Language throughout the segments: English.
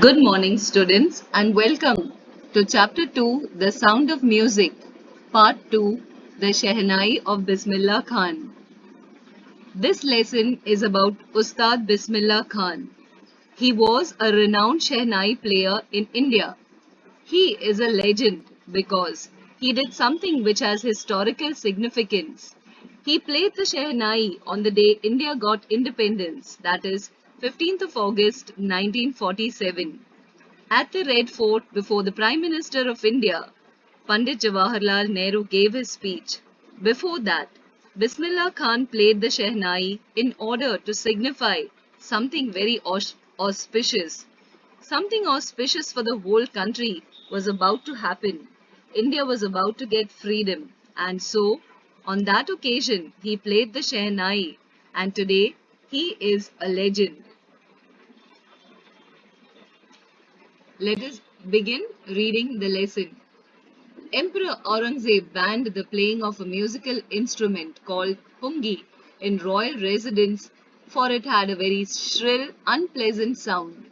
Good morning, students, and welcome to Chapter 2 The Sound of Music, Part 2 The Shehnai of Bismillah Khan. This lesson is about Ustad Bismillah Khan. He was a renowned Shehnai player in India. He is a legend because he did something which has historical significance. He played the Shehnai on the day India got independence, that is, 15th of August 1947. At the Red Fort before the Prime Minister of India, Pandit Jawaharlal Nehru gave his speech. Before that, Bismillah Khan played the Shehnai in order to signify something very auspicious. Something auspicious for the whole country was about to happen. India was about to get freedom, and so, on that occasion, he played the Shehnai, and today he is a legend. Let us begin reading the lesson. Emperor Aurangzeb banned the playing of a musical instrument called pungi in royal residence, for it had a very shrill, unpleasant sound.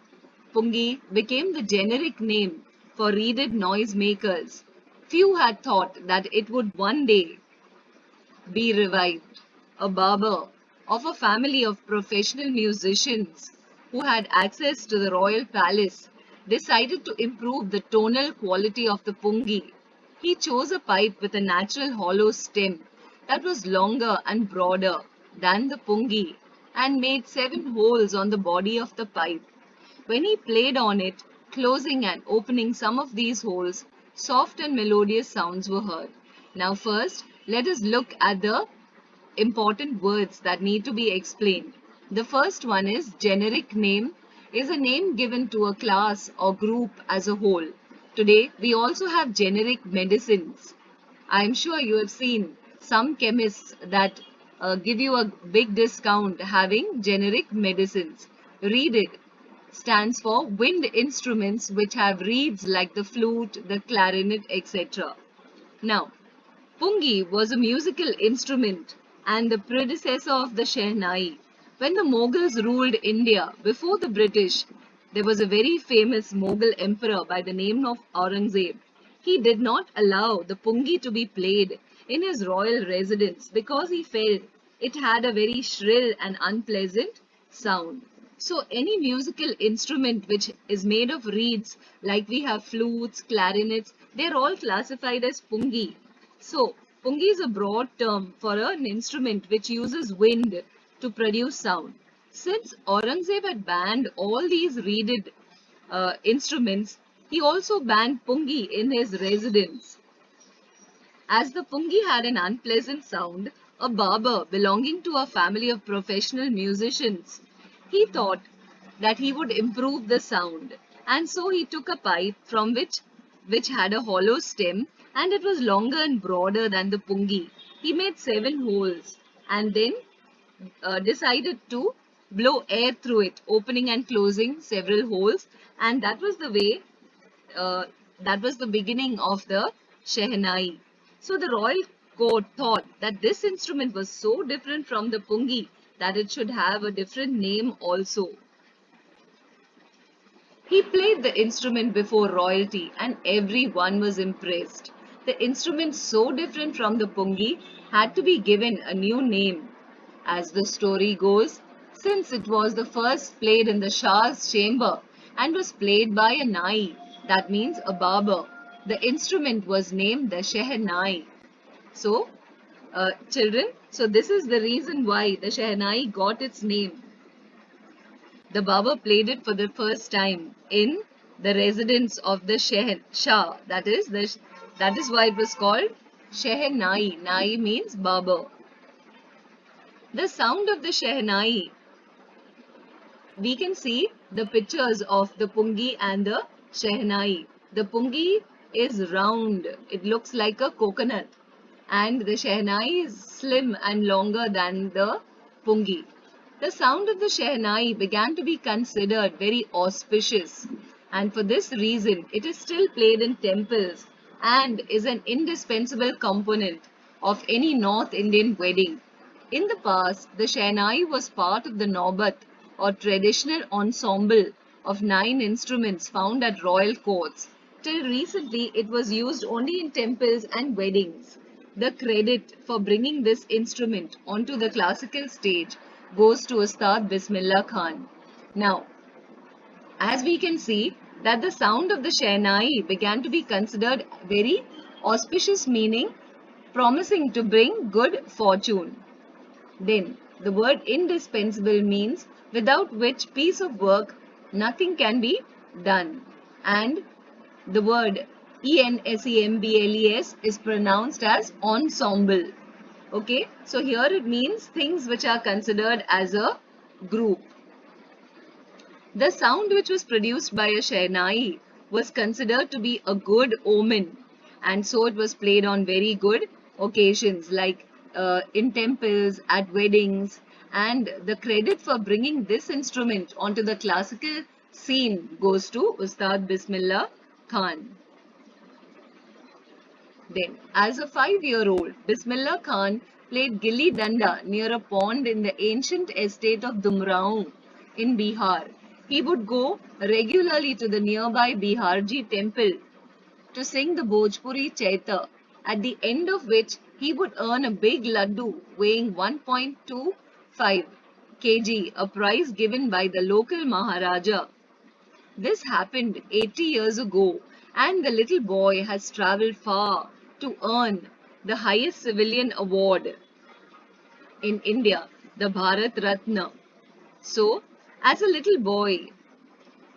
Pungi became the generic name for reeded noisemakers. Few had thought that it would one day be revived. A barber of a family of professional musicians who had access to the royal palace decided to improve the tonal quality of the pungi. He chose a pipe with a natural hollow stem that was longer and broader than the pungi and made 7 holes on the body of the pipe. When he played on it, closing and opening some of these holes, soft and melodious sounds were heard. Now, first, let us look at the important words that need to be explained. The first one is generic name is a name given to a class or group as a whole. Today, we also have generic medicines. I am sure you have seen some chemists that give you a big discount having generic medicines. Read it stands for wind instruments which have reeds like the flute, the clarinet, etc. Now, pungi was a musical instrument and the predecessor of the Shehnai. When the Mughals ruled India before the British, there was a very famous Mughal emperor by the name of Aurangzeb. He did not allow the pungi to be played in his royal residence because he felt it had a very shrill and unpleasant sound. So, any musical instrument which is made of reeds, like we have flutes, clarinets, they're all classified as pungi. So, pungi is a broad term for an instrument which uses wind to produce sound. Since Aurangzeb had banned all these reeded instruments, he also banned pungi in his residence. As the pungi had an unpleasant sound, a barber belonging to a family of professional musicians, he thought that he would improve the sound, and so he took a pipe from which had a hollow stem and it was longer and broader than the pungi. He made 7 holes and then decided to blow air through it, opening and closing several holes, and that was the way uh, that was the beginning of the Shehnai. So the royal court thought that this instrument was so different from the pungi that it should have a different name also. He played the instrument before royalty and everyone was impressed. The instrument, so different from the pungi, had to be given a new name. As the story goes, since it was the first played in the Shah's chamber and was played by a nai, that means a barber, the instrument was named the Shehnai. So, children, so this is the reason why the Shehnai got its name. The Baba played it for the first time in the residence of the Shah. That is why it was called Shehnai. Nai means Baba. The sound of the Shehnai. We can see the pictures of the pungi and the Shehnai. The pungi is round. It looks like a coconut. And the Shehnai is slim and longer than the pungi. The sound of the Shehnai began to be considered very auspicious, and for this reason, it is still played in temples and is an indispensable component of any North Indian wedding. In the past, the Shehnai was part of the Naubat or traditional ensemble of 9 instruments found at royal courts. Till recently, it was used only in temples and weddings. The credit for bringing this instrument onto the classical stage goes to Ustad Bismillah Khan. Now, as we can see that the sound of the Shehnai began to be considered very auspicious, meaning promising to bring good fortune. Then the word indispensable means without which piece of work nothing can be done, and the word ensembles is pronounced as ensemble. Okay, so here it means things which are considered as a group. The sound which was produced by a Shehnai was considered to be a good omen, and so it was played on very good occasions like in temples, at weddings, and the credit for bringing this instrument onto the classical scene goes to Ustad Bismillah Khan. Then, as a 5-year-old, Bismillah Khan played Gilli Danda near a pond in the ancient estate of Dumraon in Bihar. He would go regularly to the nearby Biharji temple to sing the Bhojpuri Chaita, at the end of which he would earn a big laddu weighing 1.25 kg, a prize given by the local Maharaja. This happened 80 years ago, and the little boy has traveled far to earn the highest civilian award in India, the Bharat Ratna. So, as a little boy,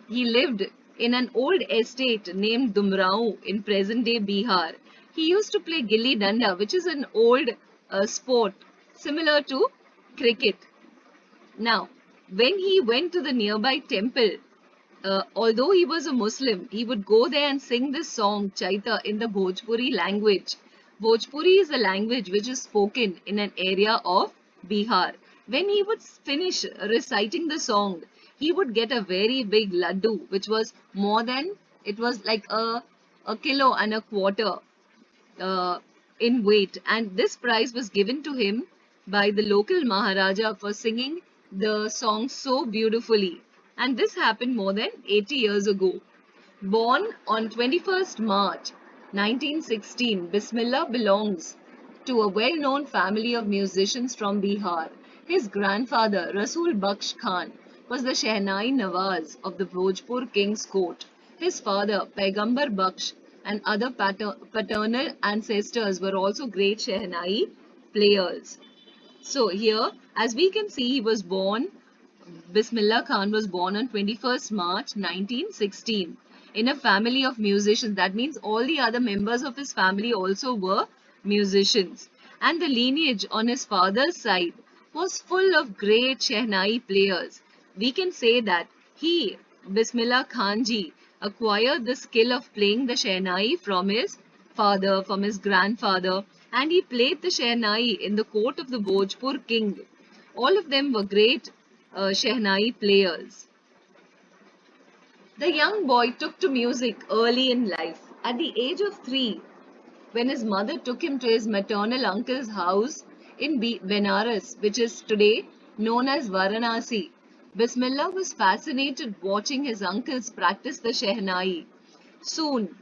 he lived in an old estate named Dumrao in present-day Bihar. He used to play Gilli Danda, which is an old sport similar to cricket. Now, when he went to the nearby temple, although he was a Muslim, he would go there and sing this song, Chaita, in the Bhojpuri language. Bhojpuri is a language which is spoken in an area of Bihar. When he would finish reciting the song, he would get a very big laddu, which was more than, it was like a kilo and a quarter uh, in weight. And this prize was given to him by the local Maharaja for singing the song so beautifully. And this happened more than 80 years ago. Born on 21st March 1916, Bismillah belongs to a well-known family of musicians from Bihar. His grandfather, Rasul Baksh Khan, was the Shehnai Nawaz of the Bhojpur King's Court. His father, Paigambar Baksh, and other paternal ancestors were also great Shehnai players. So here, as we can see, Bismillah Khan was born on 21st March 1916 in a family of musicians. That means all the other members of his family also were musicians. And the lineage on his father's side was full of great Shehnai players. We can say that he, Bismillah Khan ji, acquired the skill of playing the Shehnai from his father, from his grandfather, and he played the Shehnai in the court of the Bhojpur king. All of them were great Shehnai players. The young boy took to music early in life. At the age of 3, when his mother took him to his maternal uncle's house in Benares, which is today known as Varanasi, Bismillah was fascinated watching his uncles practice the Shehnai. Soon,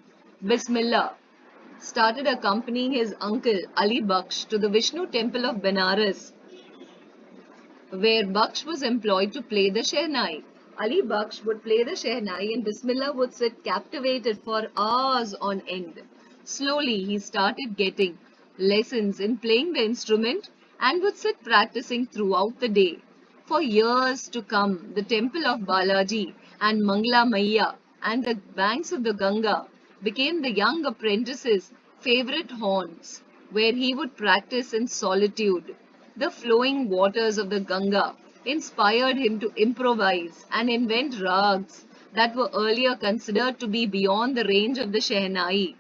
Bismillah started accompanying his uncle Ali Baksh to the Vishnu temple of Benares, where Baksh was employed to play the Shehnai. Ali Baksh would play the Shehnai and Bismillah would sit captivated for hours on end. Slowly, he started getting lessons in playing the instrument and would sit practicing throughout the day. For years to come, the temple of Balaji and Mangla Maiya and the banks of the Ganga became the young apprentice's favorite haunts, where he would practice in solitude. The flowing waters of the Ganga inspired him to improvise and invent rags that were earlier considered to be beyond the range of the Shehnai.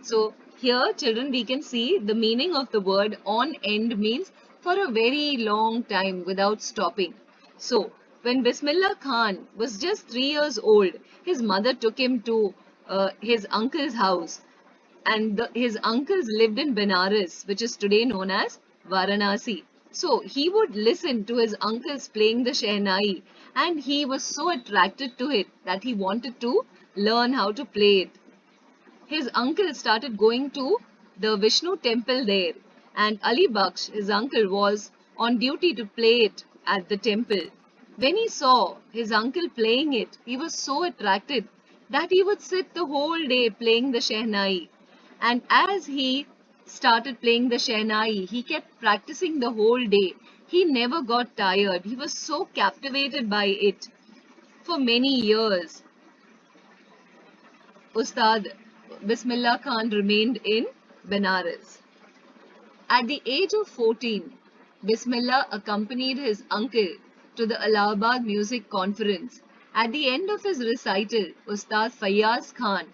So here, children, we can see the meaning of the word on end means for a very long time without stopping. So when Bismillah Khan was just 3 years old, his mother took him to his uncle's house, and his uncles lived in Benares, which is today known as Varanasi. So he would listen to his uncles playing the Shehnai, and he was so attracted to it that he wanted to learn how to play it. His uncle started going to the Vishnu temple there, and Ali Baksh, his uncle, was on duty to play it at the temple. When he saw his uncle playing it, he was so attracted that he would sit the whole day playing the Shehnai. And as he started playing the Shehnai, he kept practicing the whole day. He never got tired. He was so captivated by it. For many years, Ustad Bismillah Khan remained in Benares. At the age of 14, Bismillah accompanied his uncle to the Allahabad Music Conference. At the end of his recital, Ustad Fayyaz Khan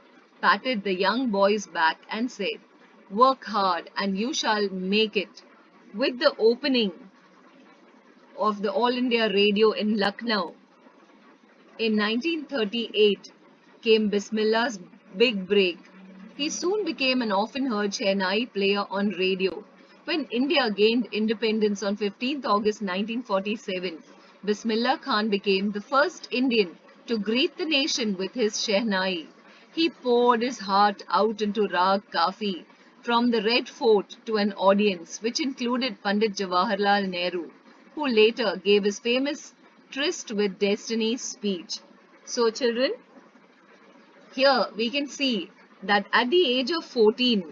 patted the young boy's back and said, "Work hard and you shall make it." With the opening of the All India Radio in Lucknow in 1938 came Bismillah's big break. He soon became an often heard Shehnai player on radio. When India gained independence on 15th August 1947, Bismillah Khan became the first Indian to greet the nation with his Shehnai. He poured his heart out into Rag Kafi from the Red Fort to an audience which included Pandit Jawaharlal Nehru, who later gave his famous Tryst with Destiny speech. So, children, here we can see that at the age of 14,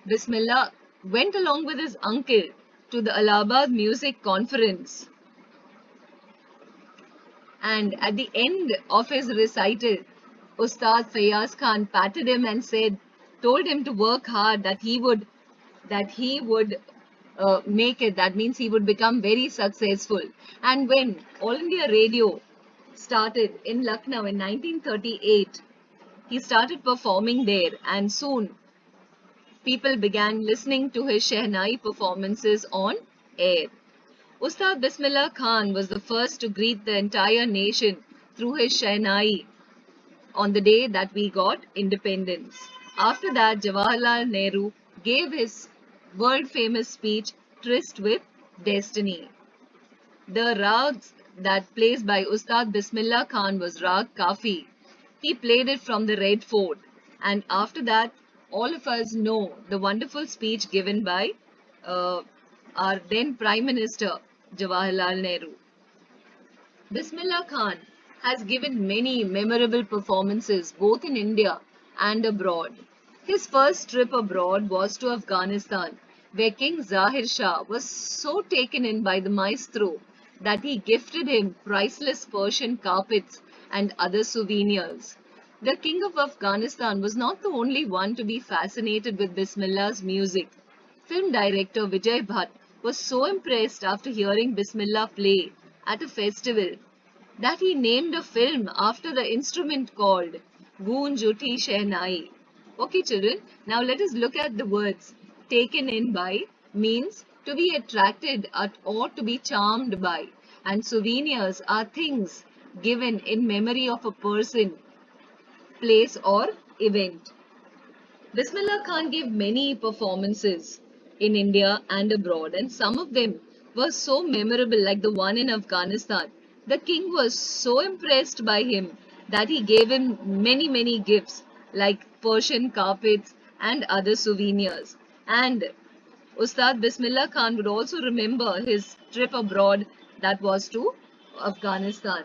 Bismillah went along with his uncle to the Allahabad Music Conference, and at the end of his recital, Ustad Fayyaz Khan patted him and told him to work hard, that he would make it. That means he would become very successful. And when All India Radio started in Lucknow in 1938, he started performing there, and soon people began listening to his Shehnai performances on air. Ustad Bismillah Khan was the first to greet the entire nation through his Shehnai on the day that we got independence. After that, Jawaharlal Nehru gave his world famous speech, Tryst with Destiny. The rags that plays by Ustad Bismillah Khan was Rag Kafi. He played it from the Red Fort. And after that, all of us know the wonderful speech given by uh, our then Prime Minister Jawaharlal Nehru. Bismillah Khan has given many memorable performances both in India and abroad. His first trip abroad was to Afghanistan, where King Zahir Shah was so taken in by the maestro that he gifted him priceless Persian carpets and other souvenirs. The King of Afghanistan was not the only one to be fascinated with Bismillah's music. Film director Vijay Bhatt was so impressed after hearing Bismillah play at a festival that he named a film after the instrument called Goonj Uthi Shehnai. Okay, children, now let us look at the words. Taken in by means to be attracted at or to be charmed by, and souvenirs are things given in memory of a person, place, or event. Bismillah Khan gave many performances in India and abroad, and some of them were so memorable, like the one in Afghanistan. The king was so impressed by him that he gave him many, many gifts, like Persian carpets and other souvenirs. And Ustad Bismillah Khan would also remember his trip abroad, that was to Afghanistan.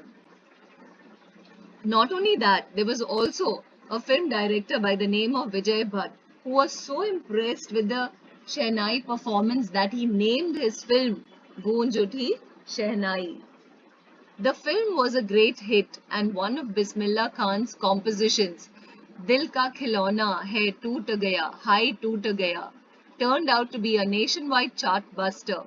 Not only that, there was also a film director by the name of Vijay Bhatt who was so impressed with the Shehnai performance that he named his film Goonj Uthi Shehnai. The film was a great hit, and one of Bismillah Khan's compositions, Dil Ka Khilona Hai Toot Gaya, Hai Toot Gaya, turned out to be a nationwide chart buster.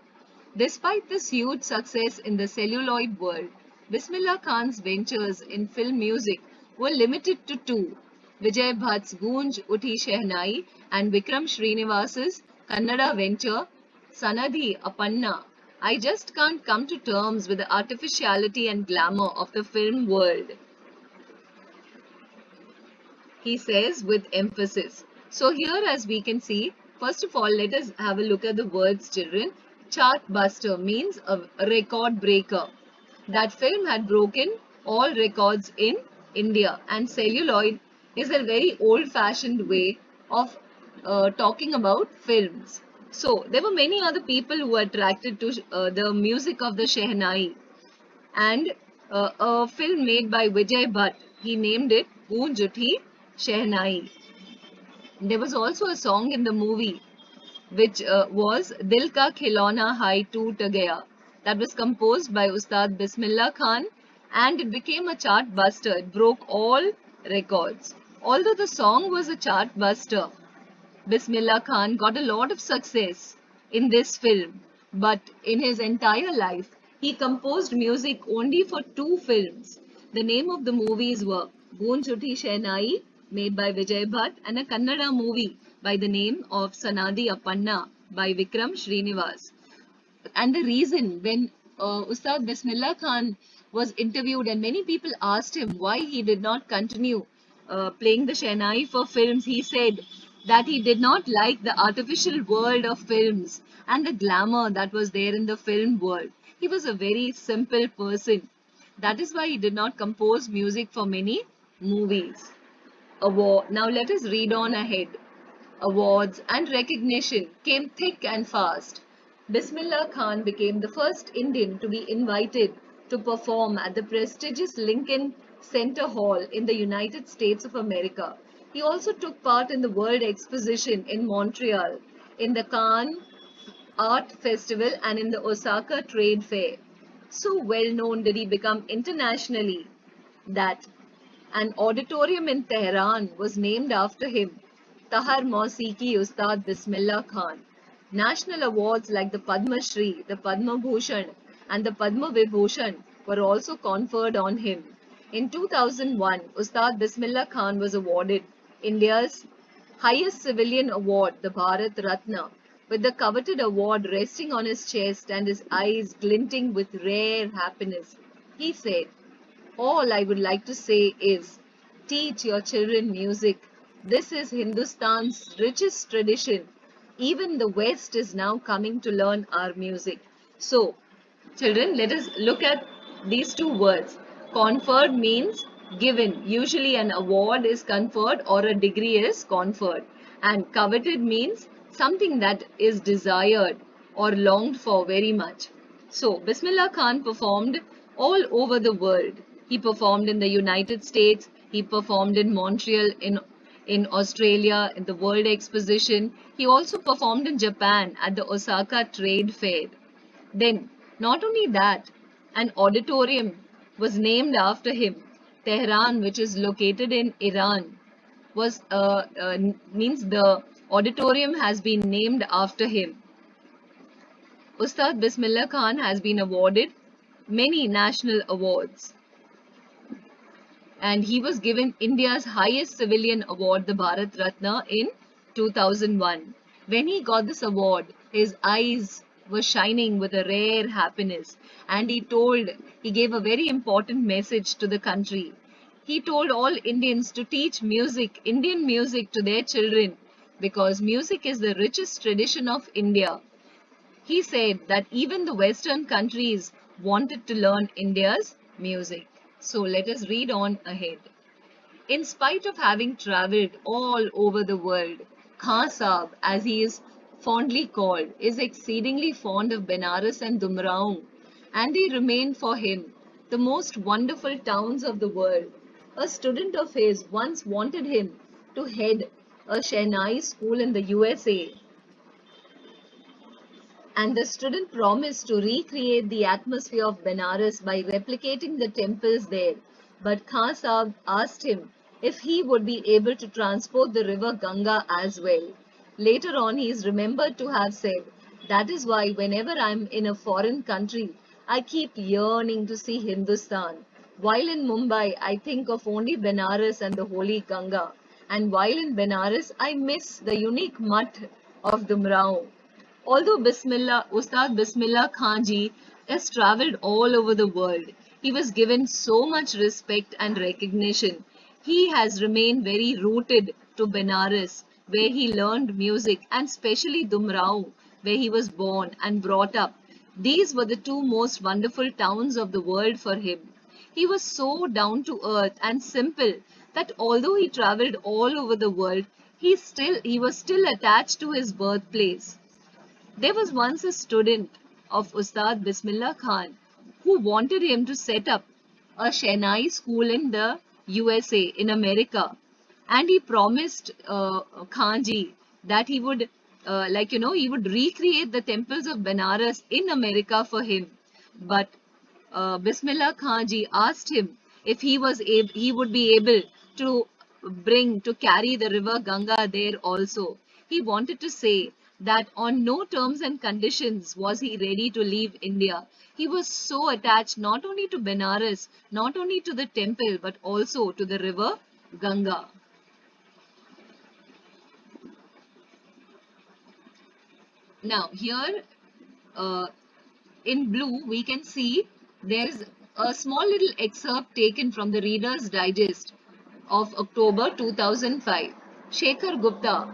Despite this huge success in the celluloid world, Bismillah Khan's ventures in film music were limited to two: Vijay Bhatt's Goonj Uthi Shehnai and Vikram Srinivas's Kannada venture Sanadhi Apanna. I just can't come to terms with the artificiality and glamour of the film world, he says with emphasis. So here, as we can see, first of all, let us have a look at the words, children. Chartbuster means a record breaker. That film had broken all records in India, and celluloid is a very old-fashioned way of talking about films. So there were many other people who were attracted to the music of the Shehnai, and a film made by Vijay Bhatt. He named it Goon Juthi Shehnai. There was also a song in the movie which was Dil Ka Khilona Hai Toot Gaya. That was composed by Ustad Bismillah Khan, and it became a chart buster. It broke all records. Although the song was a chart buster, Bismillah Khan got a lot of success in this film, but in his entire life, he composed music only for two films. The name of the movies were Goon Chutti Shehnai, made by Vijay Bhatt, and a Kannada movie by the name of Sanadi Appanna by Vikram Srinivas. And the reason when Ustad Bismillah Khan was interviewed and many people asked him why he did not continue playing the Shehnai for films, he said that he did not like the artificial world of films and the glamour that was there in the film world. He was a very simple person. That is why he did not compose music for many movies. Now let us read on ahead. Awards and recognition came thick and fast. Bismillah Khan became the first Indian to be invited to perform at the prestigious Lincoln Center Hall in the United States of America. He also took part in the World Exposition in Montreal, in the Cannes Art Festival, and in the Osaka Trade Fair. So well known did he become internationally that an auditorium in Tehran was named after him, Tahar Mausiki Ustad Bismillah Khan. National awards like the Padma Shri, the Padma Bhushan, and the Padma Vibhushan were also conferred on him. In 2001, Ustad Bismillah Khan was awarded India's highest civilian award, the Bharat Ratna, with the coveted award resting on his chest and his eyes glinting with rare happiness. He said, "All I would like to say is, teach your children music. This is Hindustan's richest tradition. Even the West is now coming to learn our music." So, children, let us look at these two words. Conferred means given. Usually an award is conferred or a degree is conferred. And coveted means something that is desired or longed for very much. So, Bismillah Khan performed all over the world. He performed in the United States, he performed in Montreal, in Australia, in the World Exposition. He also performed in Japan at the Osaka Trade Fair. Then, not only that, an auditorium was named after him. Tehran, which is located in Iran, was means the auditorium has been named after him. Ustad Bismillah Khan has been awarded many national awards, and he was given India's highest civilian award, the Bharat Ratna, in 2001. When he got this award, his eyes were shining with a rare happiness, and he gave a very important message to the country. He told all Indians to teach music, Indian music, to their children because music is the richest tradition of India. He said that even the Western countries wanted to learn India's music. So let us read on ahead. In spite of having travelled all over the world, Khan Saab, as he is fondly called, is exceedingly fond of Benares and Dumraon, and they remain for him the most wonderful towns of the world. A student of his once wanted him to head a Shehnai school in the USA, and the student promised to recreate the atmosphere of Benares by replicating the temples there. But Khan Sahib asked him if he would be able to transport the river Ganga as well. Later on, he is remembered to have said, "That is why whenever I am in a foreign country, I keep yearning to see Hindustan. While in Mumbai, I think of only Benares and the holy Ganga. And while in Benares, I miss the unique mutt of Dumrao." Although Ustad Bismillah Khan ji has travelled all over the world, he was given so much respect and recognition. He has remained very rooted to Benares, where he learned music and especially Dumrao, where he was born and brought up. These were the two most wonderful towns of the world for him. He was so down to earth and simple that although he traveled all over the world, he was still attached to his birthplace. There was once a student of Ustad Bismillah Khan who wanted him to set up a Shehnai school in the USA, in America. And he promised Khanji that he would, he would recreate the temples of Benares in America for him. But Bismillah Khanji asked him if he would be able to carry the river Ganga there also. He wanted to say that on no terms and conditions was he ready to leave India. He was so attached not only to Benares, not only to the temple, but also to the river Ganga. Now, here uh, in blue, we can see there's a small little excerpt taken from the Reader's Digest of October 2005. Shekhar Gupta,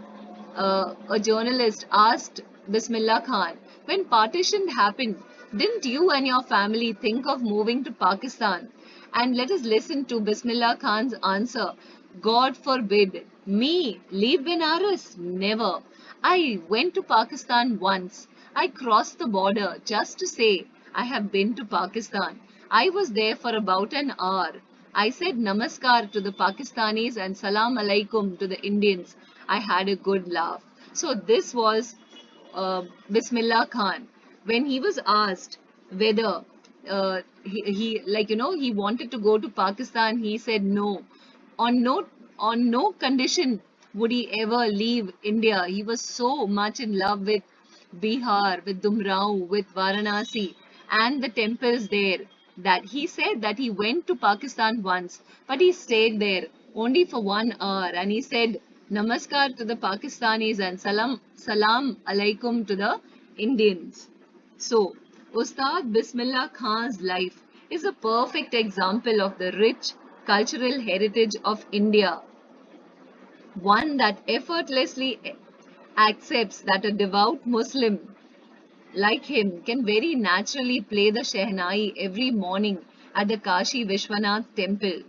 a journalist, asked Bismillah Khan, when partition happened, didn't you and your family think of moving to Pakistan? And let us listen to Bismillah Khan's answer. God forbid. Me leave Benares? Never. I went to Pakistan once. I crossed the border just to say I have been to Pakistan. I was there for about an hour. I said namaskar to the Pakistanis and salam alaikum to the Indians. I had a good laugh. So this was Bismillah Khan. When he was asked whether he wanted to go to Pakistan, he said no. On no on no condition would he ever leave India. He was so much in love with Bihar, with Dumrao, with Varanasi, and the temples there that he said that he went to Pakistan once, but he stayed there only for 1 hour and he said namaskar to the Pakistanis and salam alaikum to the Indians. So, Ustad Bismillah Khan's life is a perfect example of the rich cultural heritage of India, one that effortlessly accepts that a devout Muslim like him can very naturally play the Shehnai every morning at the Kashi Vishwanath temple.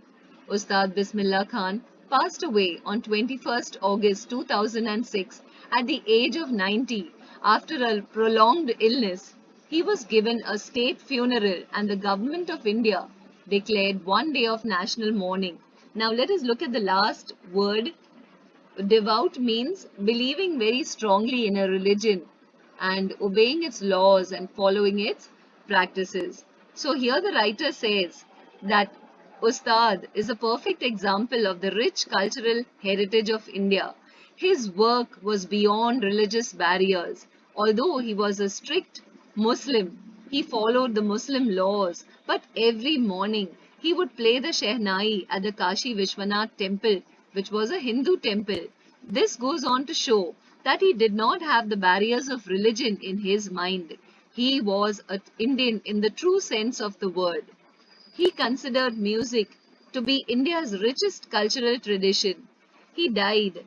Ustad Bismillah Khan passed away on 21st August 2006 at the age of 90 after a prolonged illness. He was given a state funeral and the government of India declared 1 day of national mourning. Now let us look at the last word. Devout means believing very strongly in a religion and obeying its laws and following its practices. So here the writer says that Ustad is a perfect example of the rich cultural heritage of India. His work was beyond religious barriers. Although he was a strict Muslim, he followed the Muslim laws, but every morning he would play the Shehnai at the Kashi Vishwanath temple, which was a Hindu temple. This goes on to show that he did not have the barriers of religion in his mind. He was an Indian in the true sense of the word. He considered music to be India's richest cultural tradition. He died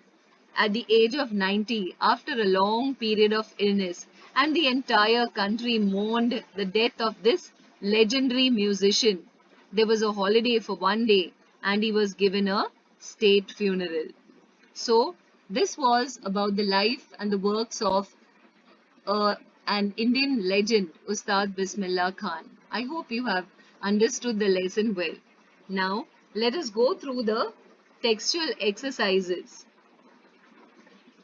at the age of 90 after a long period of illness, and the entire country mourned the death of this legendary musician. There was a holiday for 1 day, and he was given a state funeral. So, this was about the life and the works of uh, an Indian legend, Ustad Bismillah Khan. I hope you have understood the lesson well. Now, let us go through the textual exercises.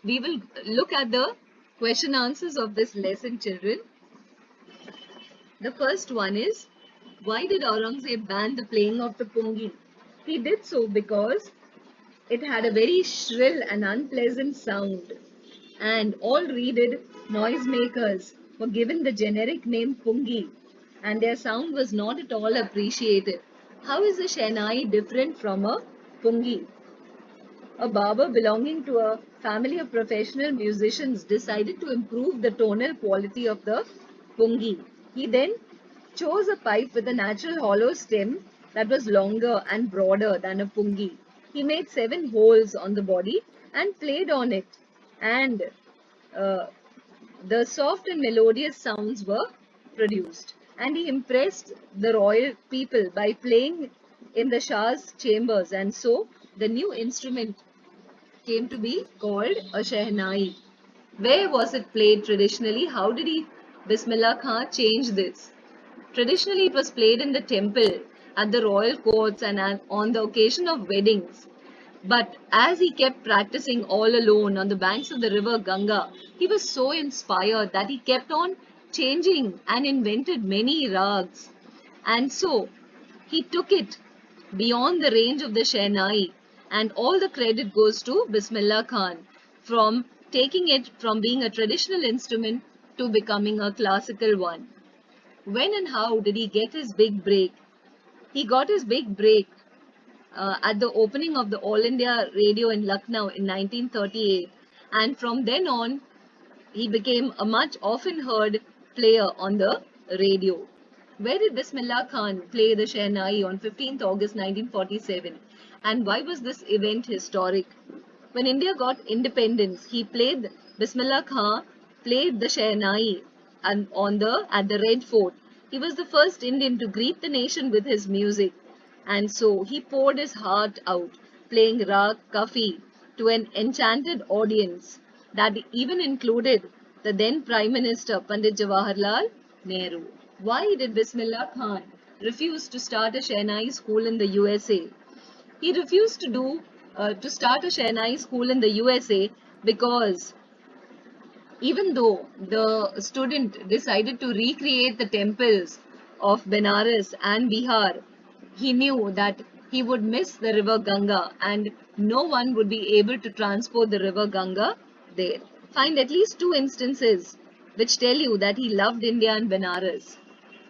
We will look at the question answers of this lesson, children. The first one is, why did Aurangzeb ban the playing of the pungi? He did so because it had a very shrill and unpleasant sound, and all reeded noisemakers were given the generic name pungi, and their sound was not at all appreciated. How is a Shehnai different from a pungi? A barber belonging to a family of professional musicians decided to improve the tonal quality of the pungi. He then chose a pipe with a natural hollow stem that was longer and broader than a pungi. He made 7 holes on the body and played on it. And uh, The soft and melodious sounds were produced, and he impressed the royal people by playing in the Shah's chambers, and so the new instrument came to be called a Shehnai. Where was it played traditionally? How did Bismillah Khan change this? Traditionally, it was played in the temple, at the royal courts, and on the occasion of weddings. But as he kept practicing all alone on the banks of the river Ganga, he was so inspired that he kept on changing and invented many rags. And so he took it beyond the range of the Shehnai, and all the credit goes to Bismillah Khan from taking it from being a traditional instrument to becoming a classical one. When and how did he get his big break? He got his big break at the opening of the All India Radio in Lucknow in 1938, and from then on, he became a much often heard player on the radio. Where did Bismillah Khan play the Shehnai on 15th August 1947? And why was this event historic? When India got independence, Bismillah Khan played the Shehnai and at the Red Fort. He was the first Indian to greet the nation with his music, and so he poured his heart out, playing Rag Kafi to an enchanted audience that even included the then Prime Minister Pandit Jawaharlal Nehru. Why did Bismillah Khan refuse to start a Shehnai school in the USA? He refused to start a Shehnai school in the USA because even though the student decided to recreate the temples of Benares and Bihar, he knew that he would miss the river Ganga and no one would be able to transport the river Ganga there. Find at least two instances which tell you that he loved India and Benares.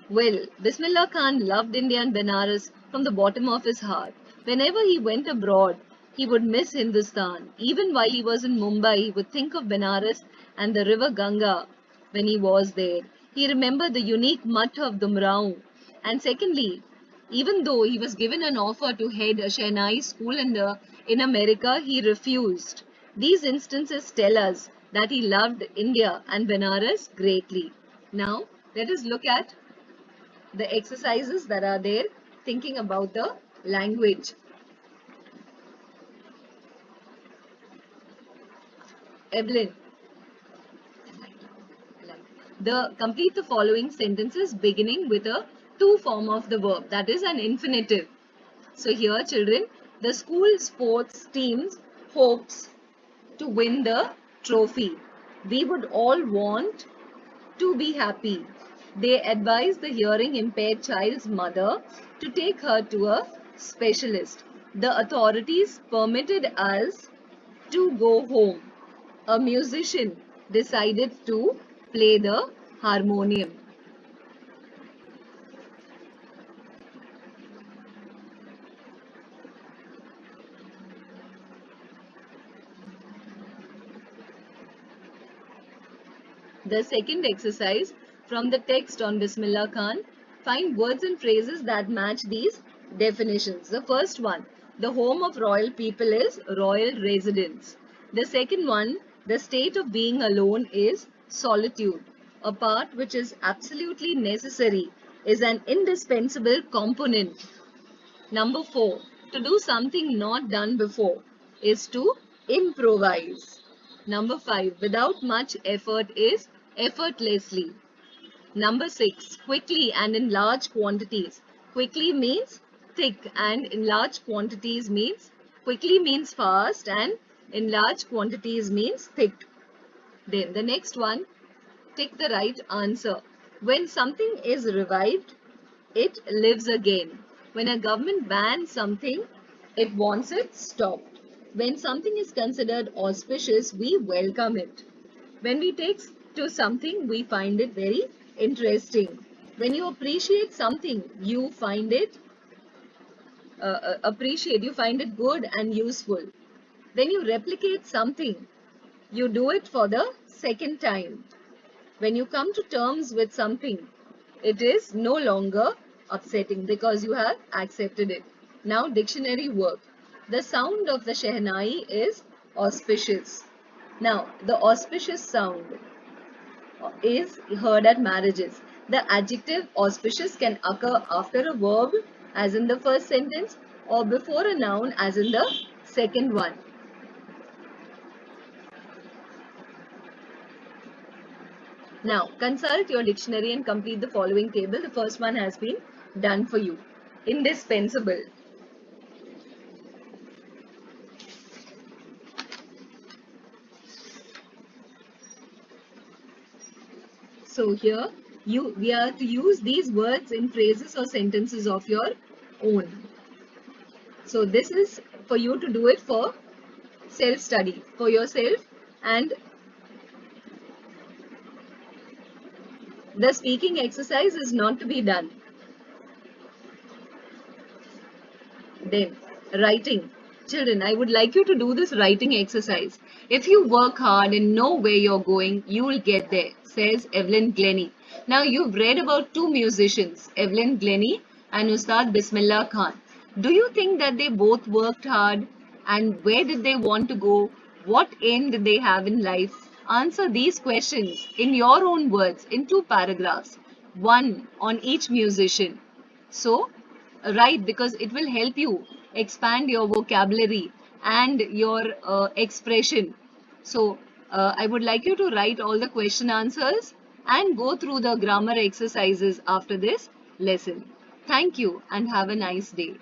Well, Bismillah Khan loved India and Benares from the bottom of his heart. Whenever he went abroad, he would miss Hindustan. Even while he was in Mumbai, he would think of Benares and the river Ganga when he was there. He remembered the unique mutt of Dumrao. And secondly, even though he was given an offer to head a Shehnai school in America, he refused. These instances tell us that he loved India and Benares greatly. Now, let us look at the exercises that are there thinking about the language. Evelyn, complete the following sentences beginning with a to form of the verb, that is an infinitive. So here children, the school sports teams hopes to win the trophy. We would all want to be happy. They advise the hearing impaired child's mother to take her to a specialist. The authorities permitted us to go home. A musician decided to play the harmonium. The second exercise from the text on Bismillah Khan, find words and phrases that match these definitions. The first one, the home of royal people is royal residence. The second one, the state of being alone is solitude. A part which is absolutely necessary is an indispensable component. Number 4, to do something not done before is to improvise. Number 5, without much effort is effortlessly. Number 6, quickly and in large quantities. Quickly means thick and in large quantities means, quickly means fast and in large quantities means thick. Then the next one, take the right answer. When something is revived, it lives again. When a government bans something, it wants it stopped. When something is considered auspicious, we welcome it. When we take to something, we find it very interesting. When you appreciate something, you find it you find it good and useful. When you replicate something, you do it for the second time. When you come to terms with something, it is no longer upsetting because you have accepted it. Now, dictionary work. The sound of the Shehnai is auspicious. Now, the auspicious sound. is heard at marriages. The adjective auspicious can occur after a verb, as in the first sentence, or before a noun, as in the second one. Now, consult your dictionary and complete the following table. The first one has been done for you. Indispensable. So here, we are to use these words in phrases or sentences of your own. So this is for you to do it for self-study, for yourself, and the speaking exercise is not to be done. Then, writing. Children, I would like you to do this writing exercise. If you work hard and know where you're going, you will get there, says Evelyn Glennie. Now, you've read about two musicians, Evelyn Glennie and Ustad Bismillah Khan. Do you think that they both worked hard? And where did they want to go? What aim did they have in life? Answer these questions in your own words in two paragraphs, one on each musician. So, right, because it will help you expand your vocabulary and your expression. So, I would like you to write all the question answers and go through the grammar exercises after this lesson. Thank you and have a nice day.